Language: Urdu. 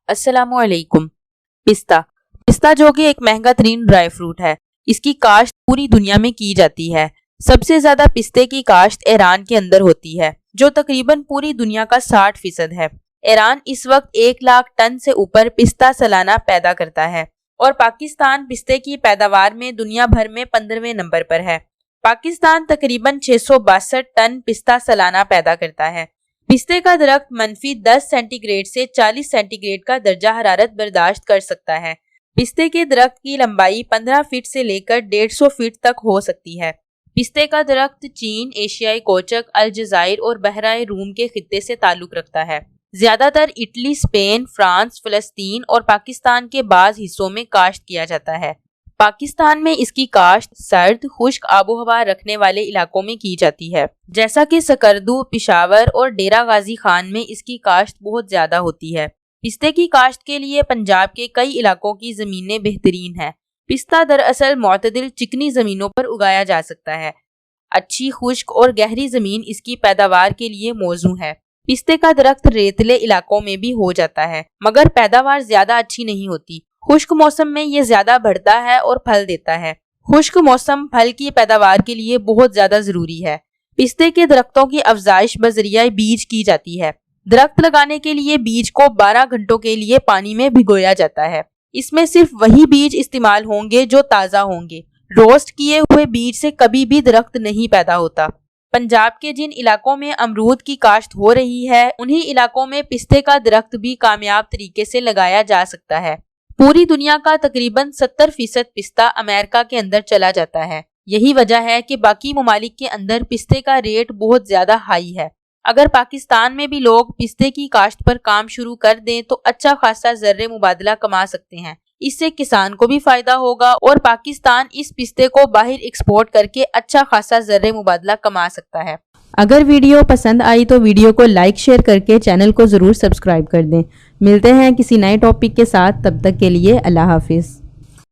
السلام علیکم۔ پستہ جو کہ ایک مہنگا ترین ڈرائی فروٹ ہے، اس کی کاشت پوری دنیا میں کی جاتی ہے۔ سب سے زیادہ پستے کی کاشت ایران کے اندر ہوتی ہے، جو تقریباً پوری دنیا کا 60% ہے۔ ایران اس وقت 1 لاکھ ٹن سے اوپر پستہ سالانہ پیدا کرتا ہے اور پاکستان پستے کی پیداوار میں دنیا بھر میں 15ویں نمبر پر ہے۔ پاکستان تقریباً 662 ٹن پستہ سالانہ پیدا کرتا ہے۔ پستے کا درخت -10 سینٹی گریڈ سے 40 سینٹی گریڈ کا درجہ حرارت برداشت کر سکتا ہے۔ پستے کے درخت کی لمبائی 15 فٹ سے لے کر 150 فٹ تک ہو سکتی ہے۔ پستے کا درخت چین، ایشیائی کوچک، الجزائر اور بحیرہ روم کے خطے سے تعلق رکھتا ہے۔ زیادہ تر اٹلی، اسپین، فرانس، فلسطین اور پاکستان کے بعض حصوں میں کاشت کیا جاتا ہے۔ پاکستان میں اس کی کاشت سرد، خشک آب و ہوا رکھنے والے علاقوں میں کی جاتی ہے، جیسا کہ سکردو، پشاور اور ڈیرہ غازی خان میں اس کی کاشت بہت زیادہ ہوتی ہے۔ پستے کی کاشت کے لیے پنجاب کے کئی علاقوں کی زمینیں بہترین ہیں۔ پستہ دراصل معتدل چکنی زمینوں پر اگایا جا سکتا ہے۔ اچھی خشک اور گہری زمین اس کی پیداوار کے لیے موزوں ہے۔ پستے کا درخت ریتلے علاقوں میں بھی ہو جاتا ہے، مگر پیداوار زیادہ اچھی نہیں ہوتی۔ خشک موسم میں یہ زیادہ بڑھتا ہے اور پھل دیتا ہے۔ خشک موسم پھل کی پیداوار کے لیے بہت زیادہ ضروری ہے۔ پستے کے درختوں کی افزائش بذریعہ بیج کی جاتی ہے۔ درخت لگانے کے لیے بیج کو 12 گھنٹوں کے لیے پانی میں بھگویا جاتا ہے۔ اس میں صرف وہی بیج استعمال ہوں گے جو تازہ ہوں گے۔ روسٹ کیے ہوئے بیج سے کبھی بھی درخت نہیں پیدا ہوتا۔ پنجاب کے جن علاقوں میں امرود کی کاشت ہو رہی ہے، انہی علاقوں میں پستے کا درخت بھی کامیاب طریقے سے لگایا جا سکتا ہے۔ پوری دنیا کا تقریباً 70% پستہ امریکہ کے اندر چلا جاتا ہے۔ یہی وجہ ہے کہ باقی ممالک کے اندر پستے کا ریٹ بہت زیادہ ہائی ہے۔ اگر پاکستان میں بھی لوگ پستے کی کاشت پر کام شروع کر دیں تو اچھا خاصا زر مبادلہ کما سکتے ہیں۔ اس سے کسان کو بھی فائدہ ہوگا اور پاکستان اس پستے کو باہر ایکسپورٹ کر کے اچھا خاصا زر مبادلہ کما سکتا ہے۔ اگر ویڈیو پسند آئی تو ویڈیو کو لائک شیئر کر کے چینل کو ضرور سبسکرائب کر دیں۔ ملتے ہیں کسی نئے ٹاپک کے ساتھ، تب تک کے لیے اللہ حافظ۔